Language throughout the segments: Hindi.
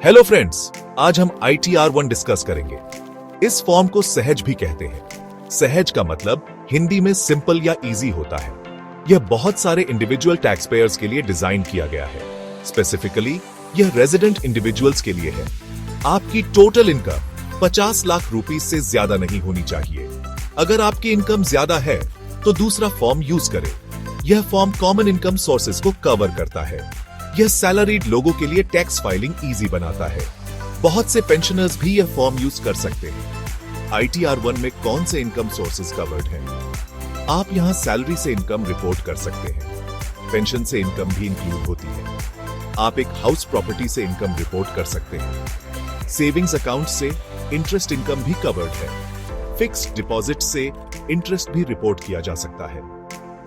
हेलो फ्रेंड्स, आज हम ITR1 डिस्कस करेंगे। इस फॉर्म को सहज भी कहते हैं। सहज का मतलब हिंदी में सिंपल या इजी होता है। यह बहुत सारे इंडिविजुअल टैक्स पेयर्स के लिए डिजाइन किया गया है। स्पेसिफिकली यह रेजिडेंट इंडिविजुअल्स के लिए है। आपकी टोटल इनकम 50 लाख रुपीस से ज्यादा नहीं होनी चाहिए। अगर आपकी इनकम ज्यादा है तो दूसरा फॉर्म यूज करें। यह फॉर्म कॉमन इनकम सोर्सेस को कवर करता है। यह सैलरीड लोगों के लिए टैक्स फाइलिंग इजी बनाता है। बहुत से पेंशनर्स भी यह फॉर्म यूज कर सकते हैं। ITR1 में कौन से इनकम सोर्सेज कवर्ड हैं? आप यहां सैलरी से इनकम रिपोर्ट कर सकते हैं। पेंशन से इनकम भी इंक्लूड होती है। आप एक हाउस प्रॉपर्टी से इनकम रिपोर्ट कर सकते हैं। सेविंग्स अकाउंट से इंटरेस्ट इनकम भी कवर्ड है। फिक्स्ड डिपॉजिट से इंटरेस्ट भी रिपोर्ट किया जा सकता है।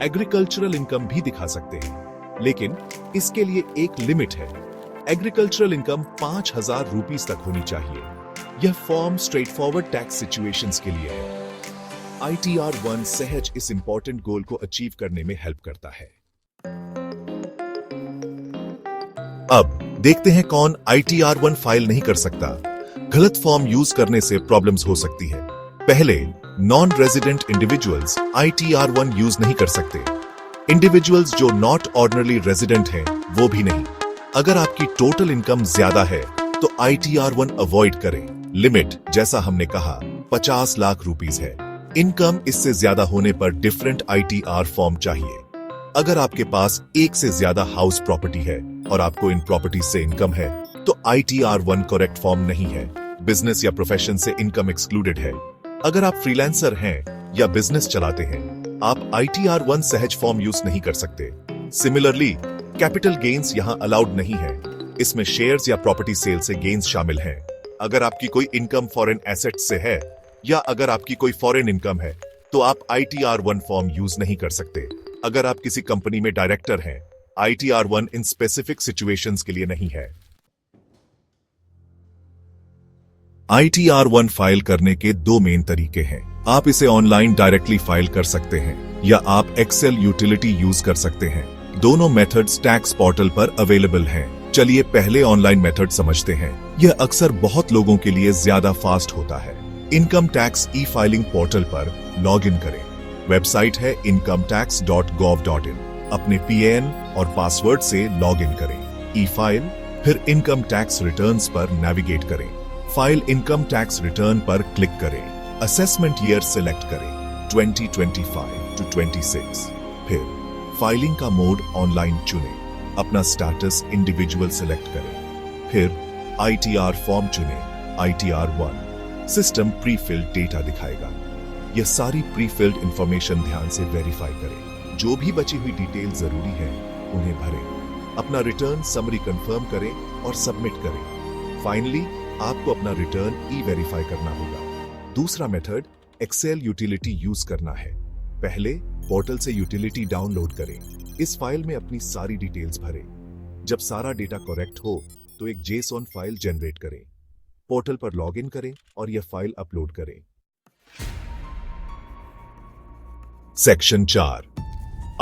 एग्रीकल्चरल इनकम भी दिखा सकते हैं, लेकिन इसके लिए एक लिमिट है। एग्रीकल्चरल इनकम 5,000 रुपीस तक होनी चाहिए। यह form straight forward tax situations के लिए है। ITR1 सहज इस इंपॉर्टेंट गोल को अचीव करने में हेल्प करता है। अब देखते हैं कौन ITR1 फाइल नहीं कर सकता। गलत फॉर्म यूज करने से प्रॉब्लम्स हो सकती है। पहले, non resident individuals ITR1 use नहीं कर सकते। इंडिविजुअल्स जो नॉट ऑर्डिनरी रेजिडेंट हैं, वो भी नहीं। अगर आपकी टोटल इनकम ज्यादा है तो ITR1 अवॉइड करें। लिमिट, जैसा हमने कहा, 50 लाख रुपीस है। इनकम इससे ज्यादा होने पर डिफरेंट ITR फॉर्म चाहिए। अगर आपके पास एक से ज्यादा हाउस प्रॉपर्टी है और आपको इन प्रॉपर्टी से इनकम है तो ITR1 करेक्ट फॉर्म नहीं है। बिजनेस या प्रोफेशन से इनकम एक्सक्लूडेड है। अगर आप फ्रीलांसर हैं या बिजनेस चलाते हैं, आप ITR1 सहज फॉर्म यूज नहीं कर सकते। सिमिलरली, कैपिटल गेन्स यहां अलाउड नहीं है। इसमें शेयर्स या प्रॉपर्टी सेल से गेन्स शामिल हैं। अगर आपकी कोई इनकम फॉरेन एसेट से है या अगर आपकी कोई फॉरेन इनकम है तो आप ITR1 फॉर्म यूज नहीं कर सकते। अगर आप किसी कंपनी में डायरेक्टर हैं, ITR1 इन स्पेसिफिक सिचुएशंस के लिए नहीं है। ITR1 फाइल करने के दो मेन तरीके हैं। आप इसे ऑनलाइन डायरेक्टली फाइल कर सकते हैं या आप एक्सेल यूटिलिटी यूज कर सकते हैं। दोनों मेथड्स टैक्स पोर्टल पर अवेलेबल हैं। चलिए पहले ऑनलाइन मेथड समझते हैं। यह अक्सर बहुत लोगों के लिए ज्यादा फास्ट होता है। Income tax e filing portal पर लॉग इन करें। वेबसाइट है incometax.gov.in। अपने PAN और पासवर्ड से लॉग इन करें। ई फाइल, फिर इनकम टैक्स रिटर्न्स पर नेविगेट करें। फाइल इनकम टैक्स रिटर्न पर क्लिक करें। असेसमेंट ईयर सिलेक्ट करें 2025 to 26। फिर फाइलिंग का मोड ऑनलाइन चुनें। अपना स्टेटस इंडिविजुअल सिलेक्ट करें। फिर ITR फॉर्म चुनें। ITR1 system pre filled data दिखाएगा। यह सारी प्री फिल्ड इंफॉर्मेशन ध्यान से वेरीफाई करें। जो भी बची हुई डिटेल जरूरी है उन्हें भरें। अपना रिटर्न समरी कंफर्म करें और सबमिट करें। फाइनली आपको अपना रिटर्न ई वेरीफाई करना होगा। दूसरा मेथड एक्सेल यूटिलिटी यूज करना है। पहले पोर्टल से यूटिलिटी डाउनलोड करें। इस फाइल में अपनी सारी डिटेल्स भरें। जब सारा डेटा करेक्ट हो तो एक JSON फाइल जनरेट करें। पोर्टल पर लॉग इन करें और यह फाइल अपलोड करें। सेक्शन 4,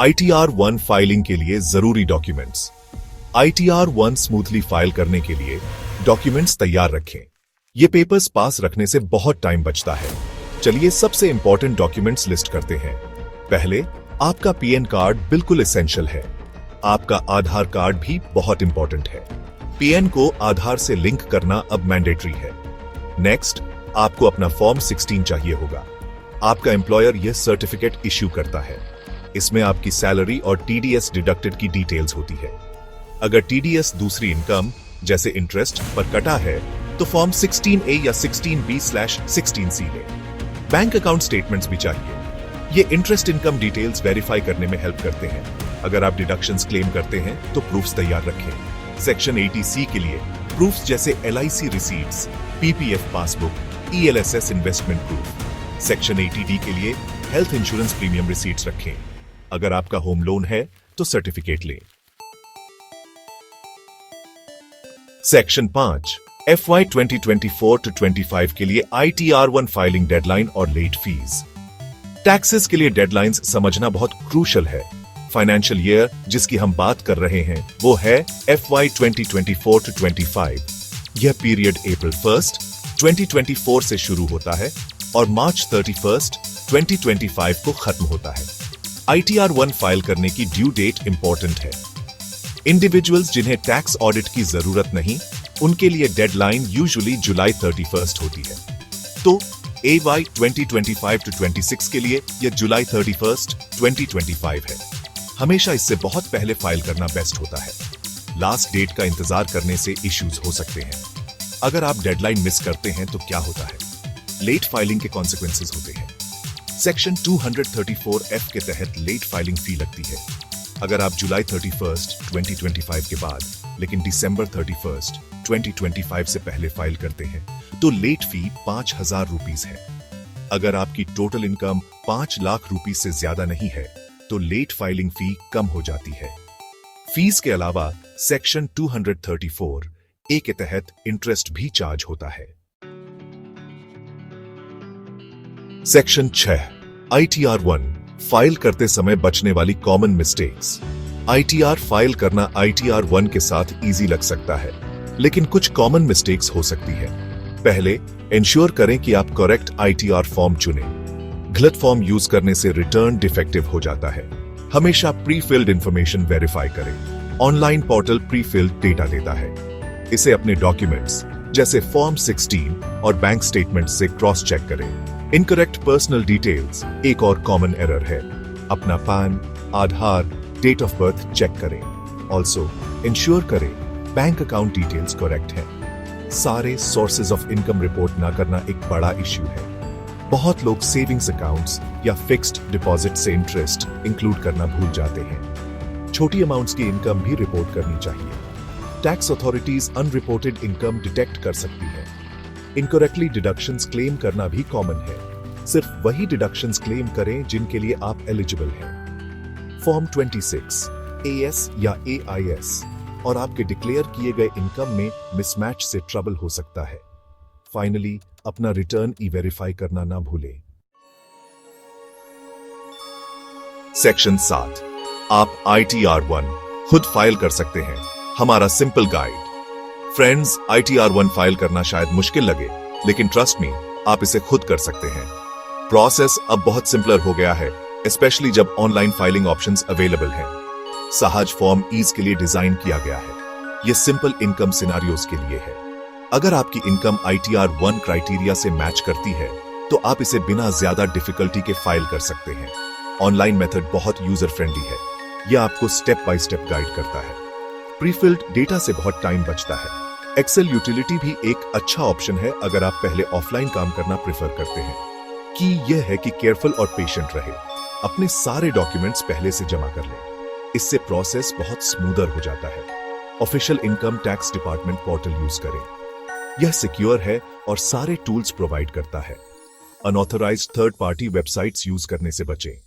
ITR1 फाइलिंग के लिए जरूरी डॉक्यूमेंट्स। ITR1 स्मूथली फाइल करने के लिए डॉक्यूमेंट्स तैयार रखें। ये पेपर्स पास रखने से बहुत टाइम बचता है। चलिए सबसे इंपॉर्टेंट डॉक्यूमेंट्स लिस्ट करते हैं। पहले, आपका PAN कार्ड बिल्कुल एसेंशियल है। आपका आधार कार्ड भी बहुत इंपॉर्टेंट है। PAN को आधार से लिंक करना अब मैंडेटरी है। नेक्स्ट, आपको अपना फॉर्म 16 चाहिए होगा। आपका एम्प्लॉयर यह सर्टिफिकेट इश्यू करता है। इसमें आपकी सैलरी और TDS डिडक्टेड की डिटेल्स होती है। अगर TDS दूसरी इनकम जैसे इंटरेस्ट पर कटा है तो फॉर्म 16A या 16B/16C ले। बैंक अकाउंट स्टेटमेंट्स भी चाहिए। ये इंटरेस्ट इनकम डिटेल्स वेरीफाई करने में हेल्प करते हैं। अगर आप डिडक्शंस क्लेम करते हैं तो प्रूफ्स तैयार रखें। सेक्शन 80C के लिए प्रूफ्स जैसे LIC receipts, PPF passbook, ELSS investment proof. Section 80D के लिए हेल्थ इंश्योरेंस प्रीमियम रिसीट्स रखें। अगर आपका होम लोन है तो सर्टिफिकेट लें। सेक्शन 5, FY 2024 to 25 के लिए ITR1 फाइलिंग डेडलाइन और लेट फीस। टैक्सेस के लिए डेडलाइंस समझना बहुत क्रूशल है। फाइनेंशियल ईयर जिसकी हम बात कर रहे हैं वो है FY 2024 to 25। यह पीरियड अप्रैल 1, 2024 से शुरू होता है और मार्च 31, 2025 को खत्म होता है। ITR 1 फाइल करने की ड्यू डेट इंपॉर्टेंट है। इंडिविजुअल्स जिन्हें टैक्स ऑडिट की जरूरत नहीं, उनके लिए डेडलाइन यूजुअली जुलाई 31 होती है। तो AY 2025-26 के लिए यह जुलाई 31, 2025 है। हमेशा इससे बहुत पहले फाइल करना बेस्ट होता है। लास्ट डेट का इंतजार करने से इश्यूज हो सकते हैं। अगर आप डेडलाइन मिस करते हैं तो क्या होता है? लेट फाइलिंग के कॉन्सिक्वेंसेस होते हैं। सेक्शन 234F के तहत लेट फाइलिंग फी लगती है। अगर आप जुलाई 31, 2025 के बाद लेकिन दिसंबर 31, 2025 से पहले फाइल करते हैं तो लेट फी 5,000 रुपीज है। अगर आपकी टोटल इनकम 5 लाख रुपीज से ज्यादा नहीं है तो लेट फाइलिंग फी कम हो जाती है। फीस के अलावा सेक्शन 234A के तहत इंटरेस्ट भी चार्ज होता है। सेक्शन 6 ITR 1 फाइल करते समय बचने वाली कॉमन मिस्टेक्स। ITR फाइल करना ITR 1 के साथ इजी लग सकता है, लेकिन कुछ कॉमन मिस्टेक्स हो सकती है। पहले, इंश्योर करें कि आप करेक्ट ITR फॉर्म चुनें। गलत फॉर्म यूज करने से रिटर्न डिफेक्टिव हो जाता है। हमेशा प्री फिल्ड इंफॉर्मेशन वेरीफाई करें। Online portal pre filled data देता है। इसे अपने डॉक्यूमेंट्स जैसे फॉर्म 16 और बैंक स्टेटमेंट से क्रॉस चेक करें। इनकरेक्ट पर्सनल डिटेल्स एक और कॉमन एरर है। अपना PAN, Aadhaar, date of birth check करें। ऑल्सो इंश्योर करें बैंक अकाउंट डिटेल्स करेक्ट है। सारे सोर्सेज ऑफ इनकम रिपोर्ट ना करना एक बड़ा इश्यू है। बहुत लोग सेविंग्स अकाउंट्स या फिक्स्ड डिपॉजिट से इंटरेस्ट इंक्लूड करना भूल जाते हैं। छोटी अमाउंट्स की इनकम भी रिपोर्ट करनी चाहिए। Tax authorities unreported income detect कर सकती है। इनकरेक्टली डिडक्शंस क्लेम करना भी कॉमन है। सिर्फ वही डिडक्शंस क्लेम करें जिनके लिए आप एलिजिबल हैं। फॉर्म 26 AS या AIS और आपके डिक्लेयर किए गए इनकम में मिसमैच से ट्रबल हो सकता है। फाइनली, अपना रिटर्न ई-वेरीफाई करना ना भूलें। सेक्शन 7 आप ITR 1 खुद फाइल कर सकते हैं। हमारा simple guide. Friends, ITR 1 file करना शायद मुश्किल लगे, लेकिन ट्रस्ट मी, आप इसे खुद कर सकते हैं। प्रोसेस अब बहुत सिंपलर हो गया है, स्पेशली जब ऑनलाइन फाइलिंग ऑप्शंस अवेलेबल हैं। सहज फॉर्म ईज के लिए डिजाइन किया गया है। यह सिंपल इनकम सिनारियोज के लिए है। अगर आपकी इनकम ITR 1 क्राइटेरिया से मैच करती है, तो आप इसे बिना ज्यादा डिफिकल्टी के फाइल कर सकते हैं। ऑनलाइन मेथड बहुत यूजर फ्रेंडली है। यह आपको स्टेप बाय स्टेप गाइड करता है। प्रीफिल्ड डेटा से बहुत टाइम बचता है। एक्सेल यूटिलिटी भी एक अच्छा ऑप्शन है अगर आप पहले ऑफलाइन काम करना प्रेफर करते हैं। की यह है कि केयरफुल और पेशेंट रहे। अपने सारे डॉक्यूमेंट्स पहले से जमा कर लें। इससे प्रोसेस बहुत स्मूदर हो जाता है। Official income tax department portal use करें। यह सिक्योर है और सारे टूल्स प्रोवाइड करता है। Unauthorised third party websites use करने से बचें।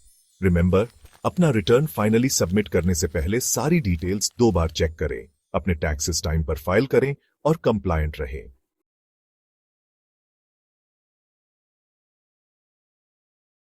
रिमेंबर, अपना रिटर्न फाइनली सबमिट करने से पहले सारी डिटेल्स 2 बार चेक करें। अपने टैक्सेस टाइम पर फाइल करें और कंप्लायंट रहें।